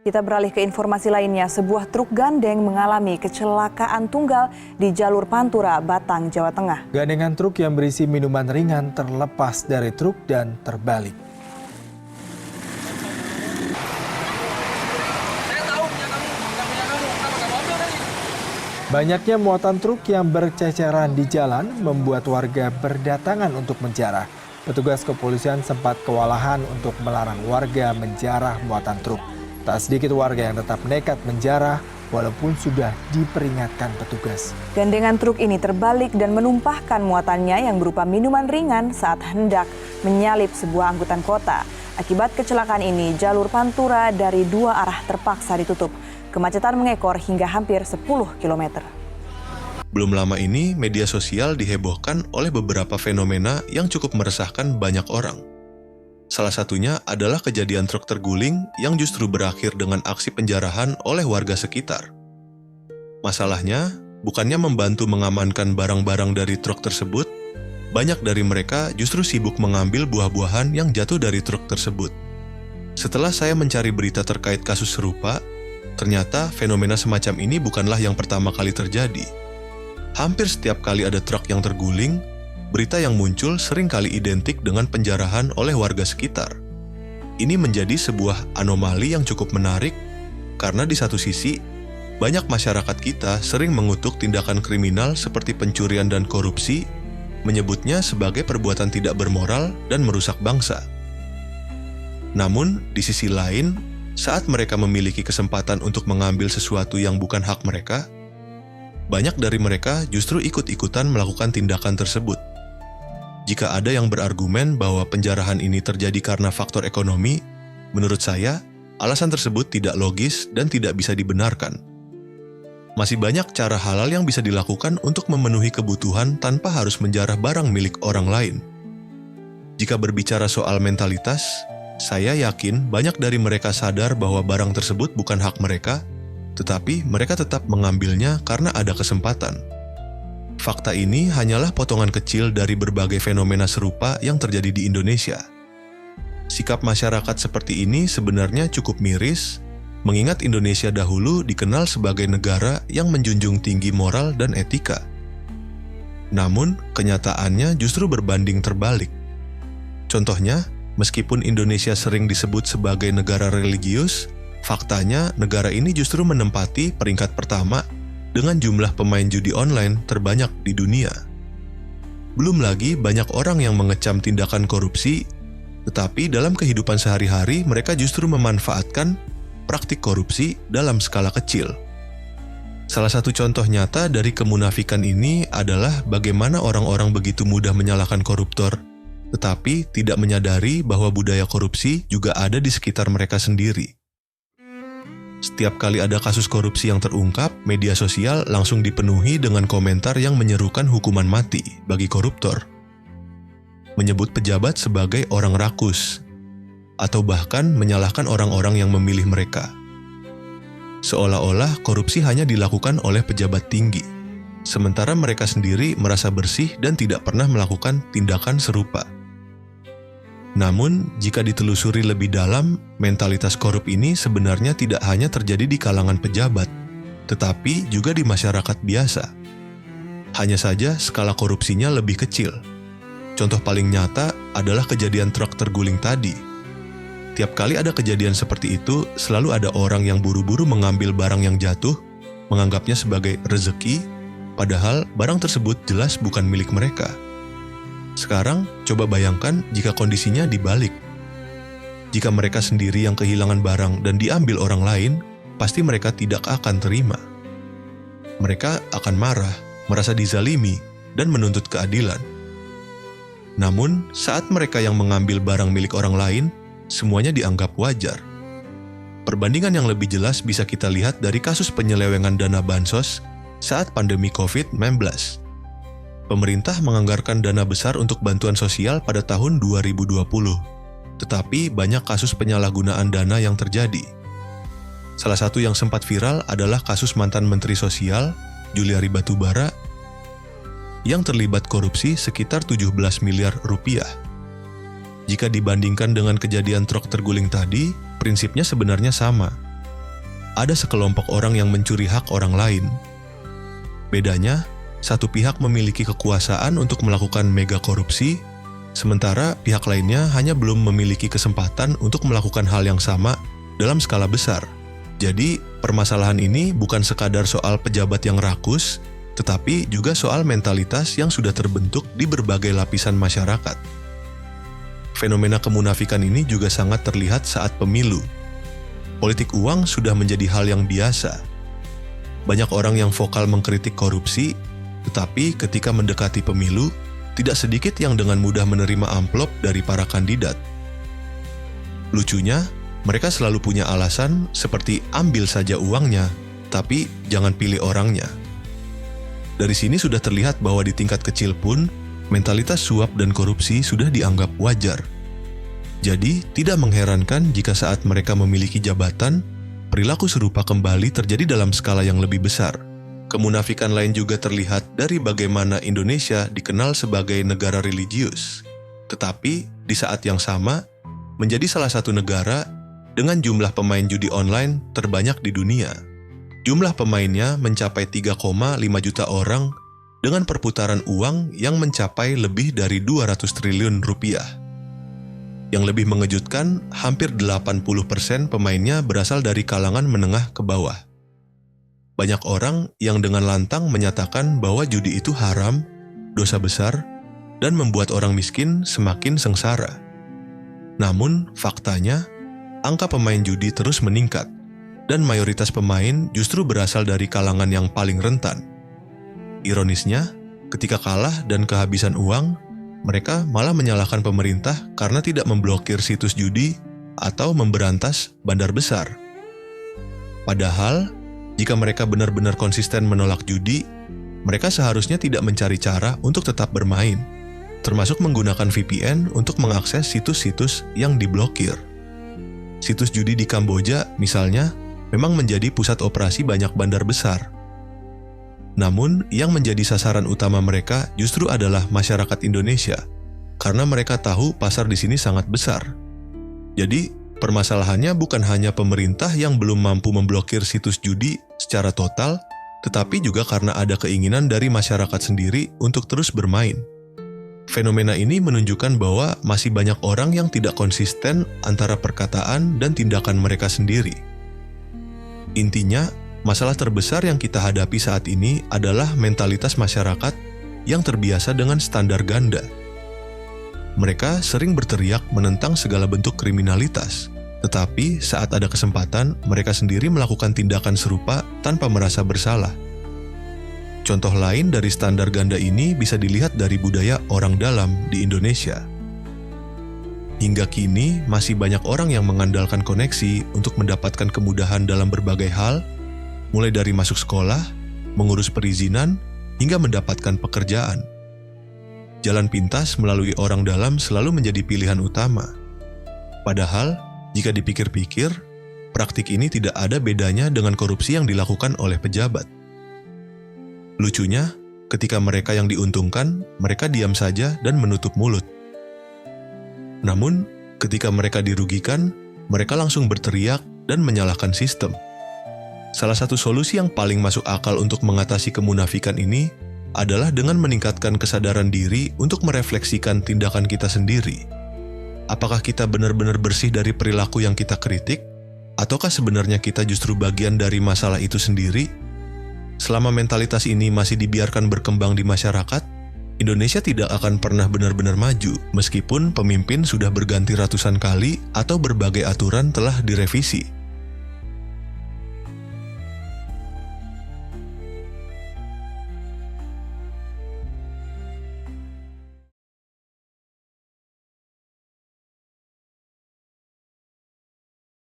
Kita beralih ke informasi lainnya, sebuah truk gandeng mengalami kecelakaan tunggal di jalur Pantura, Batang, Jawa Tengah. Gandengan truk yang berisi minuman ringan terlepas dari truk dan terbalik. Banyaknya muatan truk yang berceceran di jalan membuat warga berdatangan untuk menjarah. Petugas kepolisian sempat kewalahan untuk melarang warga menjarah muatan truk. Tak sedikit warga yang tetap nekat menjarah walaupun sudah diperingatkan petugas. Gandengan truk ini terbalik dan menumpahkan muatannya yang berupa minuman ringan saat hendak menyalip sebuah angkutan kota. Akibat kecelakaan ini, jalur Pantura dari dua arah terpaksa ditutup. Kemacetan mengekor hingga hampir 10 km. Belum lama ini, media sosial dihebohkan oleh beberapa fenomena yang cukup meresahkan banyak orang. Salah satunya adalah kejadian truk terguling yang justru berakhir dengan aksi penjarahan oleh warga sekitar. Masalahnya, bukannya membantu mengamankan barang-barang dari truk tersebut, banyak dari mereka justru sibuk mengambil buah-buahan yang jatuh dari truk tersebut. Setelah saya mencari berita terkait kasus serupa, ternyata fenomena semacam ini bukanlah yang pertama kali terjadi. Hampir setiap kali ada truk yang terguling, berita yang muncul sering kali identik dengan penjarahan oleh warga sekitar. Ini menjadi sebuah anomali yang cukup menarik, karena di satu sisi, banyak masyarakat kita sering mengutuk tindakan kriminal seperti pencurian dan korupsi, menyebutnya sebagai perbuatan tidak bermoral dan merusak bangsa. Namun, di sisi lain, saat mereka memiliki kesempatan untuk mengambil sesuatu yang bukan hak mereka, banyak dari mereka justru ikut-ikutan melakukan tindakan tersebut. Jika ada yang berargumen bahwa penjarahan ini terjadi karena faktor ekonomi, menurut saya, alasan tersebut tidak logis dan tidak bisa dibenarkan. Masih banyak cara halal yang bisa dilakukan untuk memenuhi kebutuhan tanpa harus menjarah barang milik orang lain. Jika berbicara soal mentalitas, saya yakin banyak dari mereka sadar bahwa barang tersebut bukan hak mereka, tetapi mereka tetap mengambilnya karena ada kesempatan. Fakta ini hanyalah potongan kecil dari berbagai fenomena serupa yang terjadi di Indonesia. Sikap masyarakat seperti ini sebenarnya cukup miris, mengingat Indonesia dahulu dikenal sebagai negara yang menjunjung tinggi moral dan etika. Namun, kenyataannya justru berbanding terbalik. Contohnya, meskipun Indonesia sering disebut sebagai negara religius, faktanya negara ini justru menempati peringkat pertama dengan jumlah pemain judi online terbanyak di dunia. Belum lagi banyak orang yang mengecam tindakan korupsi, tetapi dalam kehidupan sehari-hari mereka justru memanfaatkan praktik korupsi dalam skala kecil. Salah satu contoh nyata dari kemunafikan ini adalah bagaimana orang-orang begitu mudah menyalahkan koruptor, tetapi tidak menyadari bahwa budaya korupsi juga ada di sekitar mereka sendiri. Setiap kali ada kasus korupsi yang terungkap, media sosial langsung dipenuhi dengan komentar yang menyerukan hukuman mati bagi koruptor. Menyebut pejabat sebagai orang rakus, atau bahkan menyalahkan orang-orang yang memilih mereka. Seolah-olah korupsi hanya dilakukan oleh pejabat tinggi, sementara mereka sendiri merasa bersih dan tidak pernah melakukan tindakan serupa. Namun, jika ditelusuri lebih dalam, mentalitas korup ini sebenarnya tidak hanya terjadi di kalangan pejabat, tetapi juga di masyarakat biasa. Hanya saja skala korupsinya lebih kecil. Contoh paling nyata adalah kejadian truk terguling tadi. Tiap kali ada kejadian seperti itu, selalu ada orang yang buru-buru mengambil barang yang jatuh, menganggapnya sebagai rezeki, padahal barang tersebut jelas bukan milik mereka. Sekarang, coba bayangkan jika kondisinya dibalik. Jika mereka sendiri yang kehilangan barang dan diambil orang lain, pasti mereka tidak akan terima. Mereka akan marah, merasa dizalimi, dan menuntut keadilan. Namun, saat mereka yang mengambil barang milik orang lain, semuanya dianggap wajar. Perbandingan yang lebih jelas bisa kita lihat dari kasus penyelewengan dana bansos saat pandemi COVID-19. Pemerintah menganggarkan dana besar untuk bantuan sosial pada tahun 2020, tetapi banyak kasus penyalahgunaan dana yang terjadi. Salah satu yang sempat viral adalah kasus mantan Menteri Sosial, Juliari Batubara, yang terlibat korupsi sekitar 17 miliar rupiah. Jika dibandingkan dengan kejadian truk terguling tadi, prinsipnya sebenarnya sama. ada sekelompok orang yang mencuri hak orang lain. Bedanya, satu pihak memiliki kekuasaan untuk melakukan mega korupsi, sementara pihak lainnya hanya belum memiliki kesempatan untuk melakukan hal yang sama dalam skala besar. Jadi, permasalahan ini bukan sekadar soal pejabat yang rakus, tetapi juga soal mentalitas yang sudah terbentuk di berbagai lapisan masyarakat. Fenomena kemunafikan ini juga sangat terlihat saat pemilu. Politik uang sudah menjadi hal yang biasa. Banyak orang yang vokal mengkritik korupsi, tetapi ketika mendekati pemilu, tidak sedikit yang dengan mudah menerima amplop dari para kandidat. Lucunya, mereka selalu punya alasan seperti ambil saja uangnya, tapi jangan pilih orangnya. Dari sini sudah terlihat bahwa di tingkat kecil pun, mentalitas suap dan korupsi sudah dianggap wajar. Jadi, tidak mengherankan jika saat mereka memiliki jabatan, perilaku serupa kembali terjadi dalam skala yang lebih besar. Kemunafikan lain juga terlihat dari bagaimana Indonesia dikenal sebagai negara religius. Tetapi, di saat yang sama, menjadi salah satu negara dengan jumlah pemain judi online terbanyak di dunia. Jumlah pemainnya mencapai 3,5 juta orang dengan perputaran uang yang mencapai lebih dari 200 triliun rupiah. Yang lebih mengejutkan, hampir 80% pemainnya berasal dari kalangan menengah ke bawah. Banyak orang yang dengan lantang menyatakan bahwa judi itu haram, dosa besar, dan membuat orang miskin semakin sengsara. Namun, faktanya, angka pemain judi terus meningkat, dan mayoritas pemain justru berasal dari kalangan yang paling rentan. Ironisnya, ketika kalah dan kehabisan uang, mereka malah menyalahkan pemerintah karena tidak memblokir situs judi atau memberantas bandar besar. Padahal, jika mereka benar-benar konsisten menolak judi, mereka seharusnya tidak mencari cara untuk tetap bermain, termasuk menggunakan VPN untuk mengakses situs-situs yang diblokir. Situs judi di Kamboja, misalnya, memang menjadi pusat operasi banyak bandar besar. Namun, yang menjadi sasaran utama mereka justru adalah masyarakat Indonesia, karena mereka tahu pasar di sini sangat besar. Jadi, permasalahannya bukan hanya pemerintah yang belum mampu memblokir situs judi secara total, tetapi juga karena ada keinginan dari masyarakat sendiri untuk terus bermain. Fenomena ini menunjukkan bahwa masih banyak orang yang tidak konsisten antara perkataan dan tindakan mereka sendiri. Intinya, masalah terbesar yang kita hadapi saat ini adalah mentalitas masyarakat yang terbiasa dengan standar ganda. Mereka sering berteriak menentang segala bentuk kriminalitas, tetapi saat ada kesempatan, mereka sendiri melakukan tindakan serupa tanpa merasa bersalah. Contoh lain dari standar ganda ini bisa dilihat dari budaya orang dalam di Indonesia. Hingga kini, masih banyak orang yang mengandalkan koneksi untuk mendapatkan kemudahan dalam berbagai hal, mulai dari masuk sekolah, mengurus perizinan, hingga mendapatkan pekerjaan. Jalan pintas melalui orang dalam selalu menjadi pilihan utama. Padahal, jika dipikir-pikir, praktik ini tidak ada bedanya dengan korupsi yang dilakukan oleh pejabat. Lucunya, ketika mereka yang diuntungkan, mereka diam saja dan menutup mulut. Namun, ketika mereka dirugikan, mereka langsung berteriak dan menyalahkan sistem. Salah satu solusi yang paling masuk akal untuk mengatasi kemunafikan ini adalah dengan meningkatkan kesadaran diri untuk merefleksikan tindakan kita sendiri. Apakah kita benar-benar bersih dari perilaku yang kita kritik? Ataukah sebenarnya kita justru bagian dari masalah itu sendiri? Selama mentalitas ini masih dibiarkan berkembang di masyarakat, Indonesia tidak akan pernah benar-benar maju meskipun pemimpin sudah berganti ratusan kali atau berbagai aturan telah direvisi.